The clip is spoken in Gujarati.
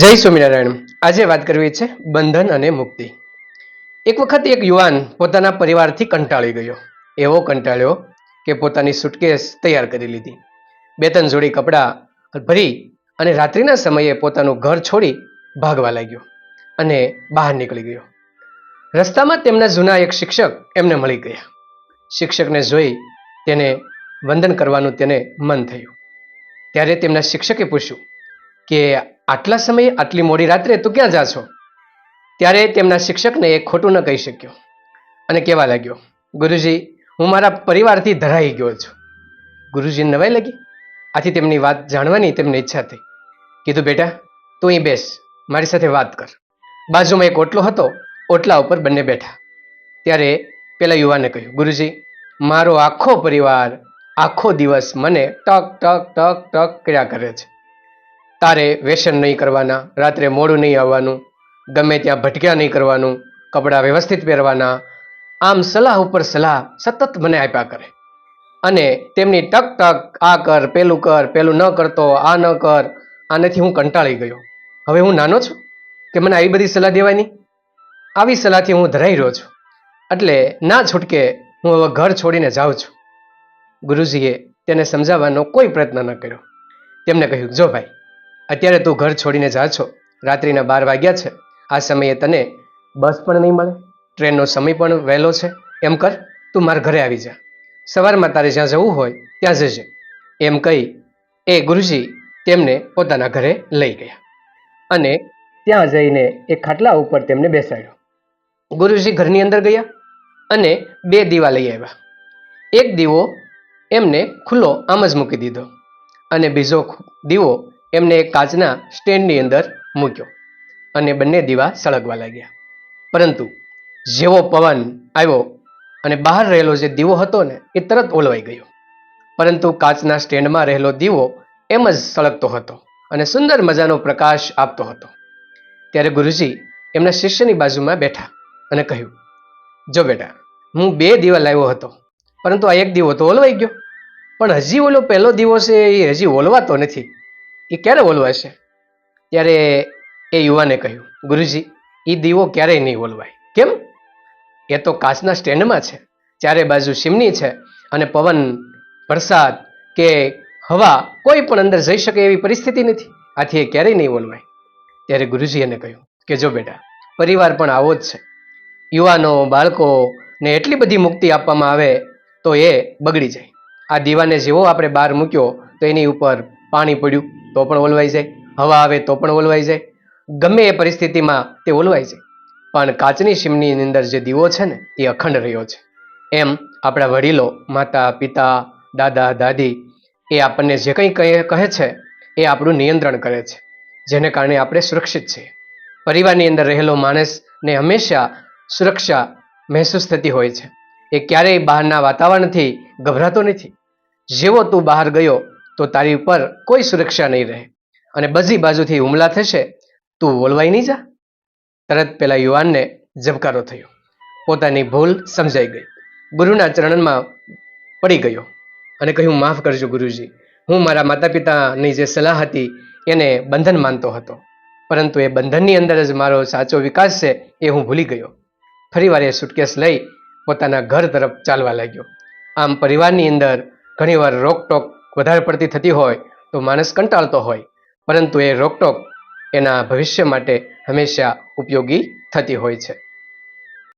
જય સ્વામિનારાયણ. આજે વાત કરવી છે બંધન અને મુક્તિ. એક વખત એક યુવાન પોતાના પરિવારથી કંટાળી ગયો. એવો કંટાળ્યો કે પોતાની સુટકેસ તૈયાર કરી લીધી. 2-3 જોડી કપડાં ભરી અને રાત્રિના સમયે પોતાનું ઘર છોડી ભાગવા લાગ્યો અને બહાર નીકળી ગયો. રસ્તામાં તેમના જૂના એક શિક્ષક એમને મળી ગયા. શિક્ષકને જોઈ તેને વંદન કરવાનું તેને મન થયું. ત્યારે તેમના શિક્ષકે પૂછ્યું કે આટલા સમયે આટલી મોડી રાત્રે તું ક્યાં જા છો? ત્યારે તેમના શિક્ષકને એ ખોટું ન કહી શક્યો અને કહેવા લાગ્યો, ગુરુજી, હું મારા પરિવારથી ધરાઈ ગયો છું. ગુરુજીને નવાઈ લાગી. આથી તેમની વાત જાણવાની તેમને ઈચ્છા થઈ. કીધું, બેટા તું અહીં બેસ, મારી સાથે વાત કર. બાજુમાં એક ઓટલો હતો, ઓટલા ઉપર બંને બેઠા. ત્યારે પેલા યુવાને કહ્યું, ગુરુજી, મારો આખો પરિવાર આખો દિવસ મને ટક ટક ટક ટક કર્યા કરે છે. તારે વ્યસન નહીં કરવાના, રાત્રે મોડું નહીં આવવાનું, ગમે ત્યાં ભટક્યા નહીં કરવાનું, કપડાં વ્યવસ્થિત પહેરવાના, આમ સલાહ ઉપર સલાહ સતત મને આપ્યા કરે. અને તેમની ટક ટક આ કર, પેલું ન કરતો, આ ન કર, આનાથી હું કંટાળી ગયો. હવે હું નાનો છું કે મને આવી બધી સલાહ દેવાની? આવી સલાહથી હું ધરાઈ રહ્યો છું. એટલે ના છૂટકે હું હવે ઘર છોડીને જાઉં છું. ગુરુજીએ તેને સમજાવવાનો કોઈ પ્રયત્ન ન કર્યો. તેમને કહ્યું, જો ભાઈ, અત્યારે તું ઘર છોડીને જા છો, રાત્રિના 12 વાગ્યા છે. આ સમયે તને બસ પણ નહીં મળે, ટ્રેનનો સમય પણ વહેલો છે. એમ કર, તું મારા ઘરે આવી જા. સવારમાં તારે જ્યાં જવું હોય ત્યાં જજે. એમ કહી એ ગુરુજી તેમને પોતાના ઘરે લઈ ગયા અને ત્યાં જઈને એક ખાટલા ઉપર તેમને બેસાડ્યો. ગુરુજી ઘરની અંદર ગયા અને 2 દીવા લઈ આવ્યા. એક દીવો એમને ખુલ્લો આમ જ મૂકી દીધો અને બીજો દીવો એમને એક કાચના સ્ટેન્ડની અંદર મૂક્યો અને બંને દીવા સળગવા લાગ્યા. પરંતુ જેવો પવન આવ્યો અને બહાર રહેલો જે દીવો હતો ને એ તરત ઓલવાઈ ગયો. પરંતુ કાચના સ્ટેન્ડમાં રહેલો દીવો એમ જ સળગતો હતો અને સુંદર મજાનો પ્રકાશ આપતો હતો. ત્યારે ગુરુજી એમના શિષ્યની બાજુમાં બેઠા અને કહ્યું, જો બેટા, હું 2 દીવા લાવ્યો હતો, પરંતુ આ એક દીવો તો ઓલવાઈ ગયો. પણ હજી ઓલો પહેલો દીવો છે એ હજી ઓલવાતો નથી. એ ક્યારે ઓલવાશે? ત્યારે એ યુવાને કહ્યું, ગુરુજી, એ દીવો ક્યારેય નહીં ઓલવાય. કેમ? એ તો કાચના સ્ટેન્ડમાં છે, ચારે બાજુ ચીમની છે અને પવન, વરસાદ કે હવા કોઈ પણ અંદર જઈ શકે એવી પરિસ્થિતિ નથી. આથી એ ક્યારેય નહીં ઓલવાય. ત્યારે ગુરુજી એને કહ્યું કે જો બેટા, પરિવાર પણ આવો જ છે. યુવાનો, બાળકોને એટલી બધી મુક્તિ આપવામાં આવે તો એ બગડી જાય. આ દીવાને જેવો આપણે બહાર મૂક્યો તો એની ઉપર પાણી પડ્યું તો પણ ઓલવાઈ જાય, હવા આવે તો પણ ઓલવાઈ જાય, ગમે એ પરિસ્થિતિમાં તે ઓલવાઈ જાય. પણ કાચની ચીમનીની અંદર જે દીવો છે ને એ અખંડ રહ્યો છે. એમ આપણા વડીલો, માતા, પિતા, દાદા, દાદી એ આપણને જે કંઈ કહે છે એ આપણું નિયંત્રણ કરે છે, જેને કારણે આપણે સુરક્ષિત છીએ. પરિવારની અંદર રહેલો માણસને હંમેશા સુરક્ષા મહેસૂસ થતી હોય છે. એ ક્યારેય બહારના વાતાવરણથી ગભરાતો નથી. જેવો તું બહાર ગયો તો તારી ઉપર કોઈ સુરક્ષા નહીં રહે અને બધી બાજુથી હુમલા થશે, તું ઓલવાઈ નહીં જા. તરત પેલા યુવાનને ઝબકારો થયો, પોતાની ભૂલ સમજાઈ ગઈ, ગુરુના ચરણમાં પડી ગયો અને કહ્યું, માફ કરજો ગુરુજી, હું મારા માતા પિતાની જે સલાહ હતી એને બંધન માનતો હતો, પરંતુ એ બંધનની અંદર જ મારો સાચો વિકાસ છે એ હું ભૂલી ગયો. ફરીવાર એ સુટકેસ લઈ પોતાના ઘર તરફ ચાલવા લાગ્યો. આમ પરિવારની અંદર ઘણીવાર રોકટોક વધારે પડતી થતી હોય તો માણસ કંટાળતો હોય, પરંતુ એ રોકટોક એના ભવિષ્ય માટે હંમેશા ઉપયોગી થતી હોય છે.